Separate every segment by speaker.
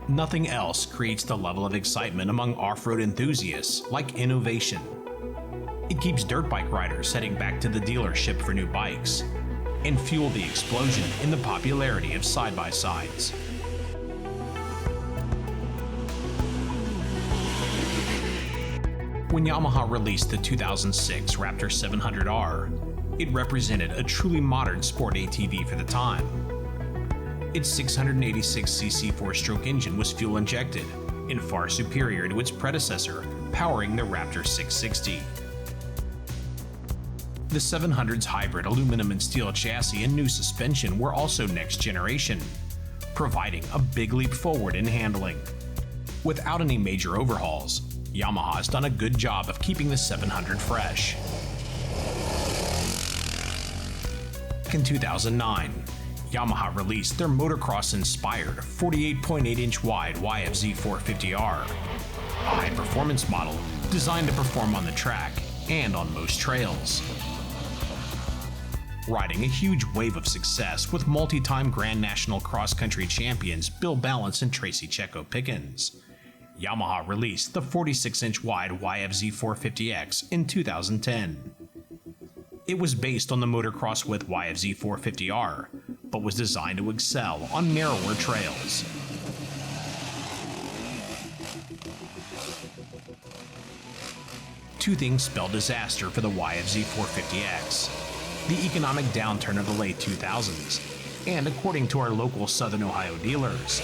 Speaker 1: Nothing else creates the level of excitement among off-road enthusiasts like innovation. It keeps dirt bike riders heading back to the dealership for new bikes, and fueled the explosion in the popularity of side-by-sides. When Yamaha released the 2006 Raptor 700R, it represented a truly modern sport ATV for the time. Its 686cc 4-stroke engine was fuel-injected and far superior to its predecessor, powering the Raptor 660. The 700's hybrid aluminum and steel chassis and new suspension were also next generation, providing a big leap forward in handling. Without any major overhauls, Yamaha has done a good job of keeping the 700 fresh. In 2009, Yamaha released their motocross-inspired 48.8-inch wide YFZ 450R, a high-performance model designed to perform on the track and on most trails. Riding a huge wave of success with multi-time Grand National cross-country champions Bill Balance and Tracy Checo Pickens, Yamaha released the 46-inch wide YFZ 450X in 2010. It was based on the motocross width YFZ 450R, but was designed to excel on narrower trails. Two things spelled disaster for the YFZ 450X: the economic downturn of the late 2000s, and according to our local Southern Ohio dealers,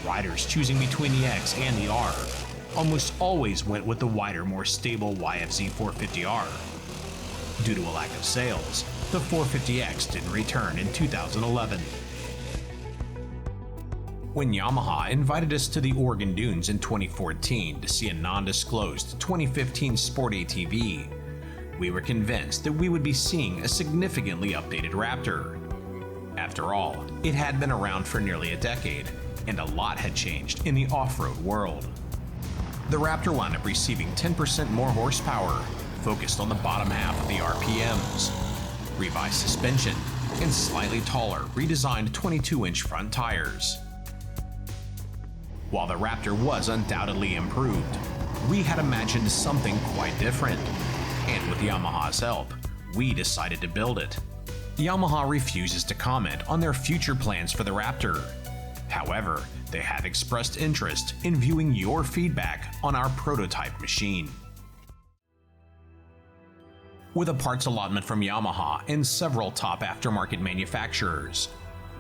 Speaker 1: riders choosing between the X and the R almost always went with the wider, more stable YFZ 450R. Due to a lack of sales, the 450X didn't return in 2011. When Yamaha invited us to the Oregon Dunes in 2014 to see a non-disclosed 2015 sport ATV, we were convinced that we would be seeing a significantly updated Raptor. After all, it had been around for nearly a decade, and a lot had changed in the off-road world. The Raptor wound up receiving 10% more horsepower, focused on the bottom half of the RPMs, revised suspension, and slightly taller, redesigned 22-inch front tires. While the Raptor was undoubtedly improved, we had imagined something quite different, and with Yamaha's help, we decided to build it. Yamaha refuses to comment on their future plans for the Raptor. However, they have expressed interest in viewing your feedback on our prototype machine. With a parts allotment from Yamaha and several top aftermarket manufacturers,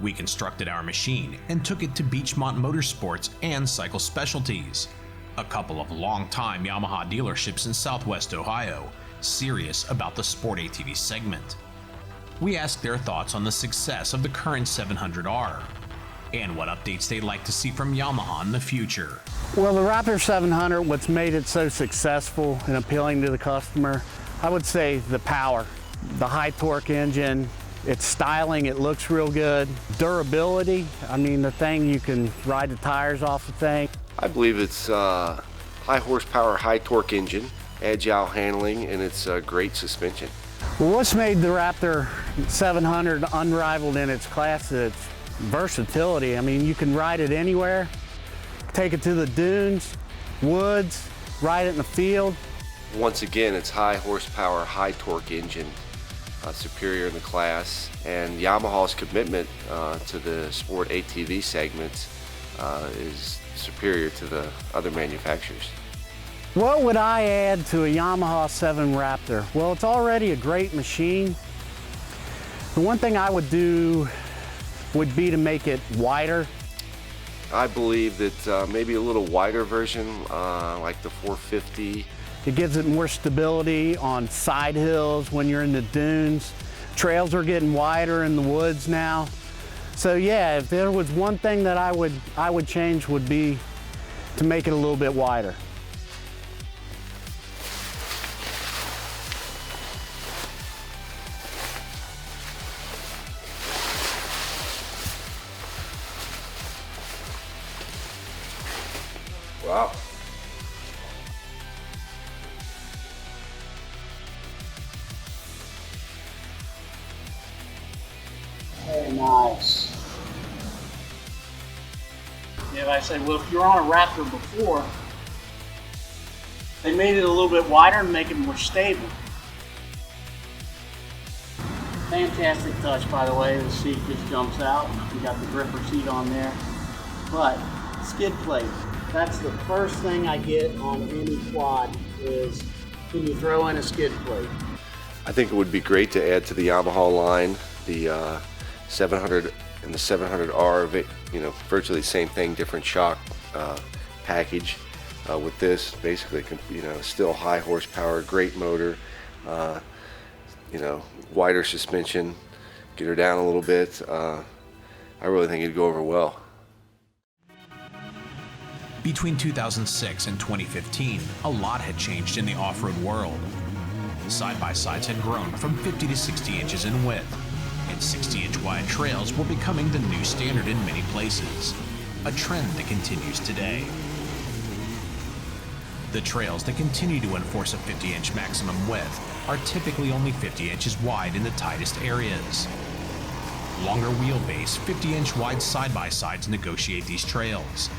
Speaker 1: we constructed our machine and took it to Beachmont Motorsports and Cycle Specialties, a couple of long-time Yamaha dealerships in Southwest Ohio, serious about the sport ATV segment. We asked their thoughts on the success of the current 700R, and what updates they'd like to see from Yamaha in the future.
Speaker 2: Well, the Raptor 700, what's made it so successful and appealing to the customer, I would say the power, the high torque engine, its styling, it looks real good. Durability, I mean, the thing, you can ride the tires off the thing.
Speaker 3: I believe it's high horsepower, high torque engine, agile handling, and it's great suspension.
Speaker 2: Well, what's made the Raptor 700 unrivaled in its class is its versatility. I mean, you can ride it anywhere, take it to the dunes, woods, ride it in the field.
Speaker 3: Once again, it's high horsepower, high torque engine, superior in the class, and Yamaha's commitment to the sport ATV segment is superior to the other manufacturers.
Speaker 2: What would I add to a Yamaha 7 Raptor? Well, it's already a great machine. The one thing I would do would be to make it wider.
Speaker 3: I believe that maybe a little wider version, like the 450.
Speaker 2: It gives it more stability on side hills when you're in the dunes. Trails are getting wider in the woods now. So yeah, if there was one thing that I would change, would be to make it a little bit wider.
Speaker 3: Wow.
Speaker 4: Very nice. Yeah,
Speaker 2: And I said, well, if you're on a Raptor before, they made it a little bit wider and make it more stable. Fantastic touch, by the way. The seat just jumps out. You got the gripper seat on there. But skid plate, that's the first thing I get on any quad is, can you throw in a skid plate?
Speaker 3: I think it would be great to add to the Yamaha line the 700 and the 700R, virtually the same thing, different shock package. With this, basically, still high horsepower, great motor, wider suspension, get her down a little bit. I really think it'd go over well.
Speaker 1: Between 2006 and 2015, a lot had changed in the off-road world. Side-by-sides had grown from 50 to 60 inches in width, and 60-inch wide trails were becoming the new standard in many places, a trend that continues today. The trails that continue to enforce a 50-inch maximum width are typically only 50 inches wide in the tightest areas. Longer wheelbase, 50-inch wide side-by-sides negotiate these trails,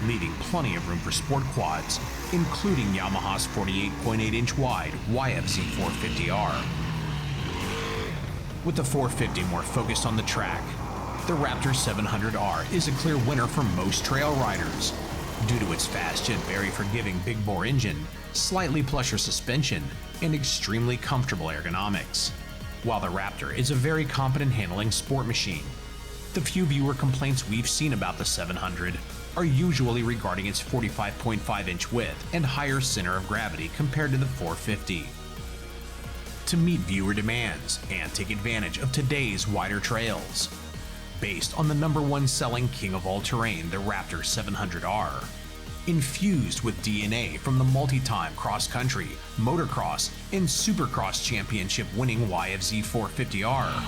Speaker 1: leaving plenty of room for sport quads, including Yamaha's 48.8-inch wide YFZ 450R. With the 450 more focused on the track, the Raptor 700R is a clear winner for most trail riders, due to its fast yet very forgiving big bore engine, slightly plusher suspension, and extremely comfortable ergonomics. While the Raptor is a very competent handling sport machine, the few viewer complaints we've seen about the 700 are usually regarding its 45.5-inch width and higher center of gravity compared to the 450. To meet viewer demands and take advantage of today's wider trails, based on the #1 selling king of all terrain, the Raptor 700R, infused with DNA from the multi-time cross-country, motocross, and supercross championship winning YFZ 450R,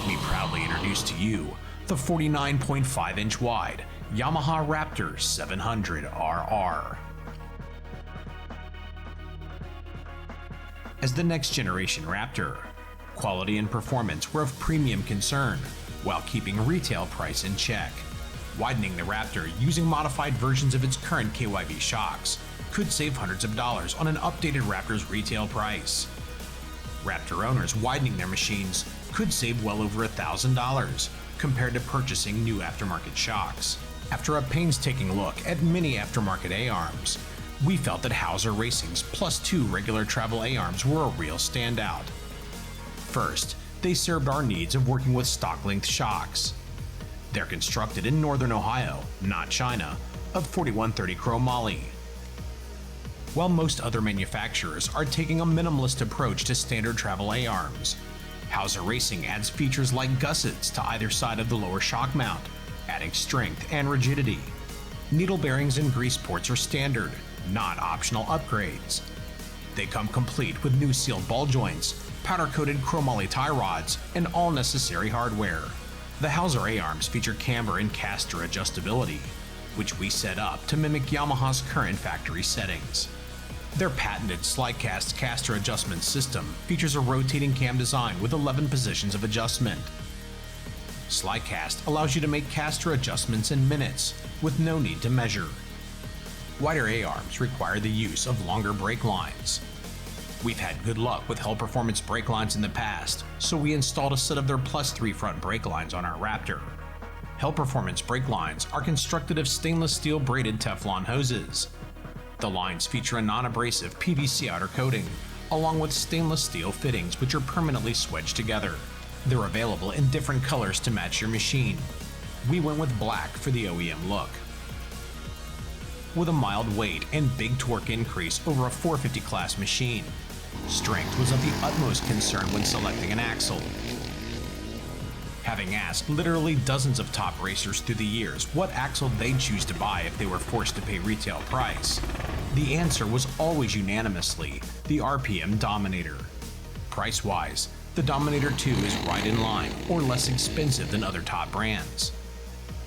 Speaker 1: we proudly introduce to you the 49.5-inch wide Yamaha Raptor 700RR. As the next generation Raptor, quality and performance were of premium concern, while keeping retail price in check. Widening the Raptor using modified versions of its current KYB shocks could save hundreds of dollars on an updated Raptor's retail price. Raptor owners widening their machines could save well over $1,000 compared to purchasing new aftermarket shocks. After a painstaking look at many aftermarket A-arms, we felt that Hauser Racing's +2 regular travel A-arms were a real standout. First, they served our needs of working with stock-length shocks. They're constructed in northern Ohio, not China, of 4130 chromoly. While most other manufacturers are taking a minimalist approach to standard travel A-arms, Hauser Racing adds features like gussets to either side of the lower shock mount, adding strength and rigidity. Needle bearings and grease ports are standard, not optional upgrades. They come complete with new sealed ball joints, powder-coated chromoly tie rods, and all necessary hardware. The Hauser A-arms feature camber and caster adjustability, which we set up to mimic Yamaha's current factory settings. Their patented SlideCast caster adjustment system features a rotating cam design with 11 positions of adjustment. SlideCast allows you to make caster adjustments in minutes with no need to measure. Wider A-arms require the use of longer brake lines. We've had good luck with Hell Performance brake lines in the past, so we installed a set of their +3 front brake lines on our Raptor. Hell Performance brake lines are constructed of stainless steel braided Teflon hoses. The lines feature a non-abrasive PVC outer coating, along with stainless steel fittings which are permanently swedged together. They're available in different colors to match your machine. We went with black for the OEM look. With a mild weight and big torque increase over a 450 class machine, strength was of the utmost concern when selecting an axle. Having asked literally dozens of top racers through the years what axle they'd choose to buy if they were forced to pay retail price, the answer was always unanimously the RPM Dominator. Price-wise, the Dominator 2 is right in line or less expensive than other top brands.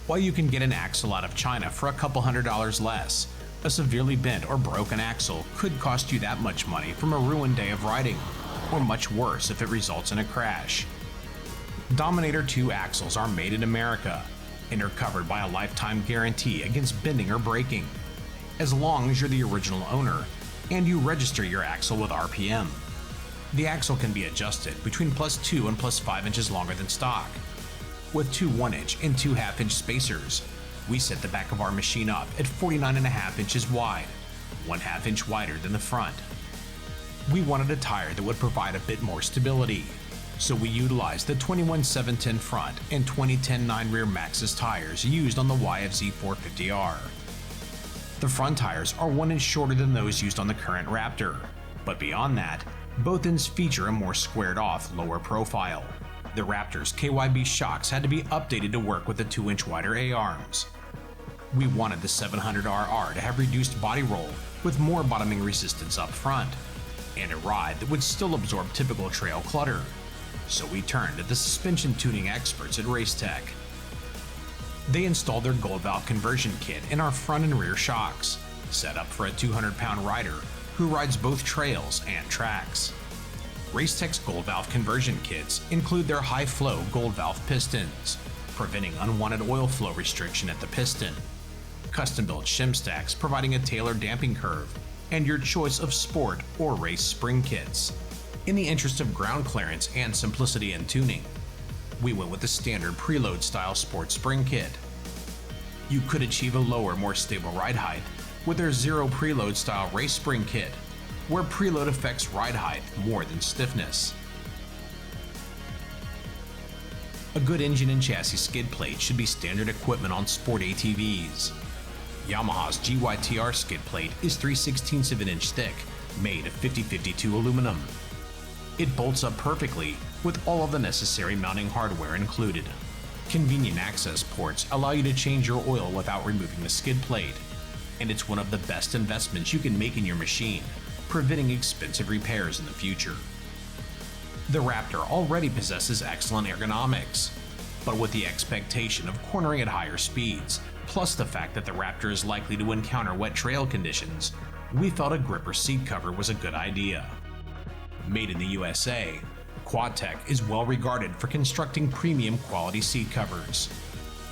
Speaker 1: While you can get an axle out of China for a couple $100 less, a severely bent or broken axle could cost you that much money from a ruined day of riding, or much worse if it results in a crash. Dominator 2 axles are made in America, and are covered by a lifetime guarantee against bending or breaking, as long as you're the original owner and you register your axle with RPM. The axle can be adjusted between +2 and +5 inches longer than stock. With two 1-inch and two 1/2-inch spacers, we set the back of our machine up at 49.5 inches wide, 1/2 inch wider than the front. We wanted a tire that would provide a bit more stability, so we utilized the 21/710 front and 20/10/9 rear Maxxis tires used on the YFZ 450R. The front tires are 1 inch shorter than those used on the current Raptor, but beyond that, both ends feature a more squared off, lower profile. The Raptor's KYB shocks had to be updated to work with the 2 inch wider A-arms. We wanted the 700RR to have reduced body roll with more bottoming resistance up front, and a ride that would still absorb typical trail clutter. So we turned to the suspension tuning experts at Racetech. They installed their gold valve conversion kit in our front and rear shocks, set up for a 200-pound rider who rides both trails and tracks. Racetech's gold valve conversion kits include their high-flow gold valve pistons, preventing unwanted oil flow restriction at the piston, custom-built shim stacks providing a tailored damping curve, and your choice of sport or race spring kits. In the interest of ground clearance and simplicity in tuning, we went with the standard preload style sport spring kit. You could achieve a lower, more stable ride height with their zero preload style race spring kit, where preload affects ride height more than stiffness. A good engine and chassis skid plate should be standard equipment on sport ATVs. Yamaha's GYTR skid plate is 3/16 of an inch thick, made of 5052 aluminum. It bolts up perfectly with all of the necessary mounting hardware included. Convenient access ports allow you to change your oil without removing the skid plate, and it's one of the best investments you can make in your machine, preventing expensive repairs in the future. The Raptor already possesses excellent ergonomics, but with the expectation of cornering at higher speeds, plus the fact that the Raptor is likely to encounter wet trail conditions, we felt a gripper seat cover was a good idea. Made in the USA, Quadtech is well regarded for constructing premium quality seat covers.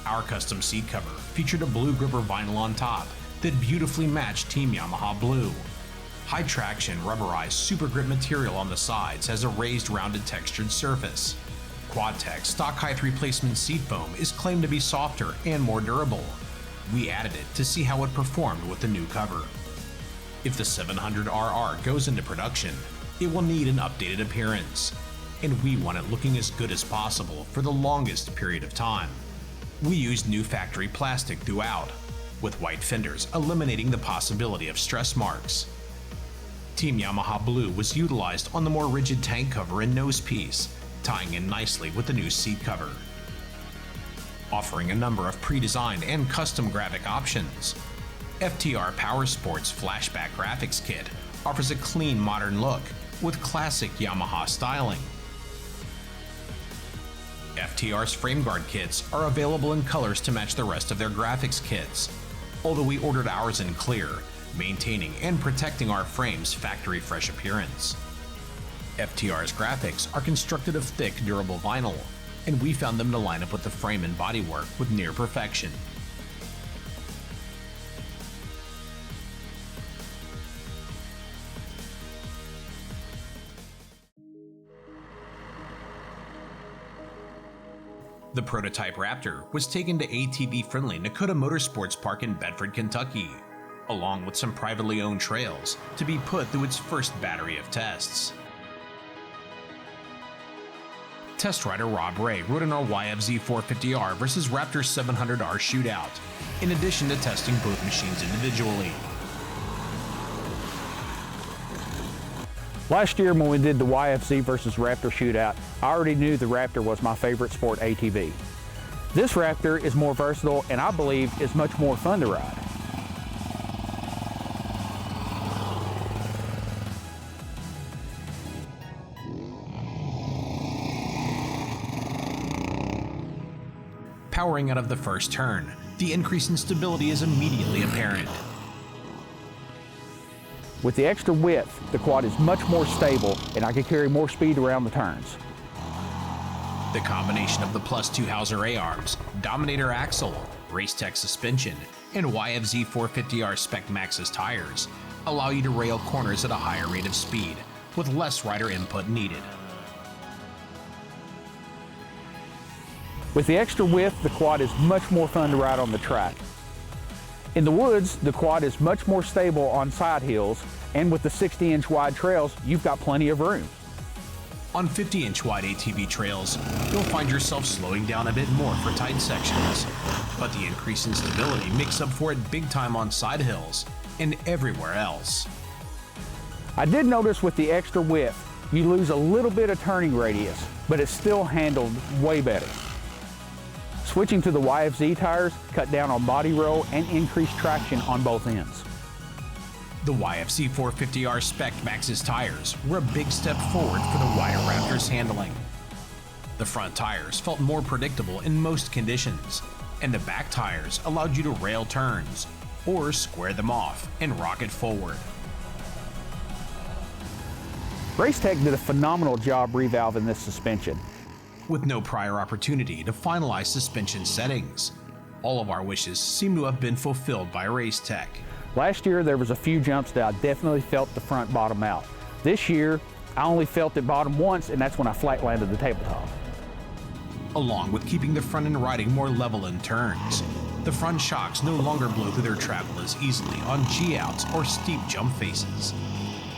Speaker 1: Our custom seat cover featured a blue gripper vinyl on top that beautifully matched Team Yamaha blue. High traction rubberized super grip material on the sides has a raised rounded textured surface. Quadtech stock height replacement seat foam is claimed to be softer and more durable. We added it to see how it performed with the new cover. If the 700RR goes into production, it will need an updated appearance, and we want it looking as good as possible for the longest period of time. We used new factory plastic throughout, with white fenders eliminating the possibility of stress marks. Team Yamaha Blue was utilized on the more rigid tank cover and nose piece, tying in nicely with the new seat cover. Offering a number of pre-designed and custom graphic options, FTR Power Sports Flashback Graphics Kit offers a clean modern look with classic Yamaha styling. FTR's frame guard kits are available in colors to match the rest of their graphics kits, although we ordered ours in clear, maintaining and protecting our frame's factory fresh appearance. FTR's graphics are constructed of thick, durable vinyl, and we found them to line up with the frame and bodywork with near perfection. The prototype Raptor was taken to ATV-friendly Nakota Motorsports Park in Bedford, Kentucky, along with some privately owned trails to be put through its first battery of tests. Test rider Rob Ray rode in our YFZ 450R versus Raptor 700R shootout, in addition to testing both machines individually.
Speaker 4: Last year when we did the YFZ versus Raptor shootout, I already knew the Raptor was my favorite sport ATV. This Raptor is more versatile and I believe is much more fun to ride.
Speaker 1: Powering out of the first turn, the increase in stability is immediately apparent.
Speaker 4: With the extra width, the quad is much more stable and I can carry more speed around the turns.
Speaker 1: The combination of the Plus 2 Hauser A-arms, Dominator axle, Racetech suspension, and YFZ 450R Spec Maxxis tires allow you to rail corners at a higher rate of speed with less rider input needed.
Speaker 4: With the extra width, the quad is much more fun to ride on the track. In the woods, the quad is much more stable on side hills, and with the 60-inch wide trails, you've got plenty of room.
Speaker 1: On 50-inch wide ATV trails, you'll find yourself slowing down a bit more for tight sections, but the increase in stability makes up for it big time on side hills and everywhere else.
Speaker 4: I did notice with the extra width, you lose a little bit of turning radius, but it's still handled way better. Switching to the YFZ tires cut down on body roll and increased traction on both ends.
Speaker 1: The YFZ 450R Spec Maxxis tires were a big step forward for the wider Raptor's handling. The front tires felt more predictable in most conditions, and the back tires allowed you to rail turns, or square them off and rocket forward.
Speaker 4: Racetech did a phenomenal job revalving this suspension.
Speaker 1: With no prior opportunity to finalize suspension settings, all of our wishes seem to have been fulfilled by Racetech.
Speaker 4: Last year, there was a few jumps that I definitely felt the front bottom out. This year, I only felt it bottom once, and that's when I flat landed the tabletop.
Speaker 1: Along with keeping the front end riding more level in turns, the front shocks no longer blow through their travel as easily on G-outs or steep jump faces.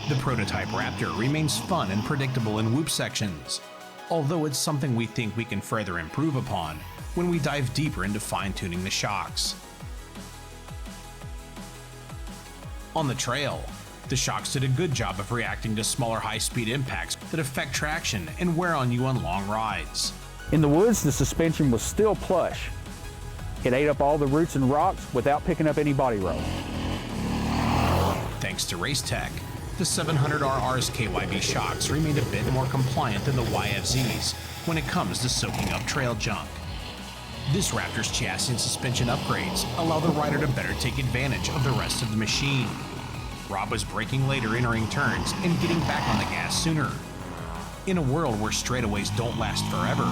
Speaker 1: The prototype Raptor remains fun and predictable in whoop sections, although it's something we think we can further improve upon when we dive deeper into fine-tuning the shocks. On the trail, the shocks did a good job of reacting to smaller high-speed impacts that affect traction and wear on you on long rides.
Speaker 4: In the woods, the suspension was still plush. It ate up all the roots and rocks without picking up any body roll.
Speaker 1: Thanks to Racetech, the 700RR's KYB shocks remained a bit more compliant than the YFZs when it comes to soaking up trail junk. This Raptor's chassis and suspension upgrades allow the rider to better take advantage of the rest of the machine. Rob was braking later entering turns and getting back on the gas sooner. In a world where straightaways don't last forever,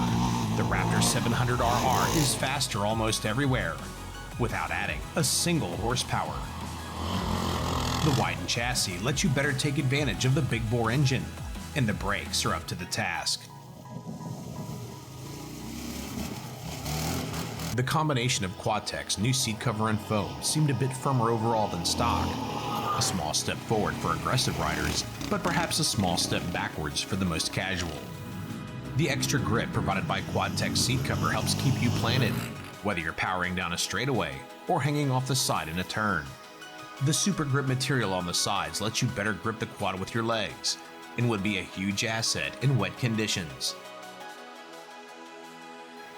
Speaker 1: the Raptor 700RR is faster almost everywhere, without adding a single horsepower. The widened chassis lets you better take advantage of the big bore engine, and the brakes are up to the task. The combination of Quadtech's new seat cover and foam seemed a bit firmer overall than stock. A small step forward for aggressive riders, but perhaps a small step backwards for the most casual. The extra grip provided by Quadtech's seat cover helps keep you planted, whether you're powering down a straightaway or hanging off the side in a turn. The super grip material on the sides lets you better grip the quad with your legs, and would be a huge asset in wet conditions.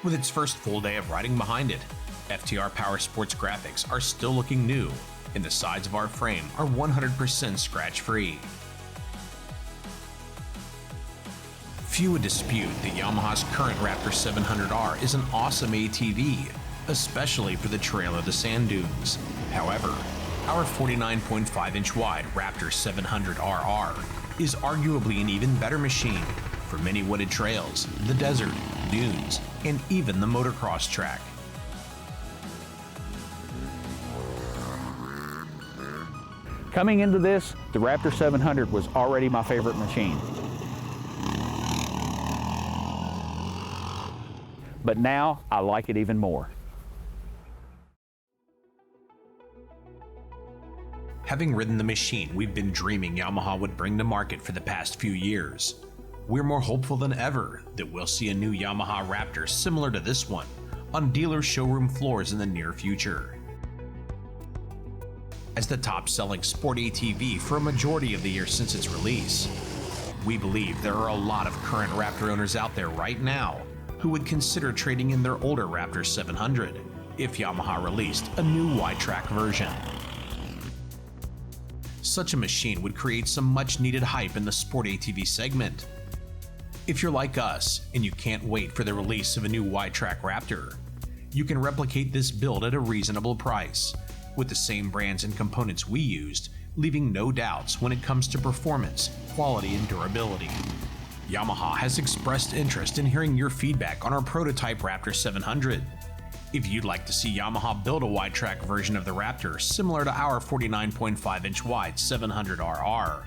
Speaker 1: With its first full day of riding behind it, FTR Power Sports graphics are still looking new, and the sides of our frame are 100% scratch-free. Few would dispute that Yamaha's current Raptor 700R is an awesome ATV, especially for the trail or the sand dunes. However, our 49.5-inch wide Raptor 700RR is arguably an even better machine for many wooded trails, the desert, dunes, and even the motocross track.
Speaker 4: Coming into this, the Raptor 700 was already my favorite machine. But now, I like it even more.
Speaker 1: Having ridden the machine we've been dreaming Yamaha would bring to market for the past few years, we're more hopeful than ever that we'll see a new Yamaha Raptor similar to this one on dealer showroom floors in the near future. As the top-selling sport ATV for a majority of the year since its release, we believe there are a lot of current Raptor owners out there right now who would consider trading in their older Raptor 700 if Yamaha released a new wide-track version. Such a machine would create some much-needed hype in the sport ATV segment. If you're like us and you can't wait for the release of a new wide-track Raptor, you can replicate this build at a reasonable price, with the same brands and components we used, leaving no doubts when it comes to performance, quality, and durability. Yamaha has expressed interest in hearing your feedback on our prototype Raptor 700. If you'd like to see Yamaha build a wide track version of the Raptor similar to our 49.5 inch wide 700RR,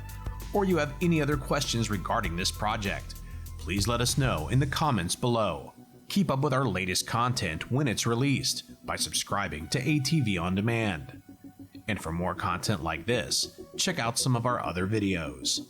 Speaker 1: or you have any other questions regarding this project, please let us know in the comments below. Keep up with our latest content when it's released by subscribing to ATV On Demand. And for more content like this, check out some of our other videos.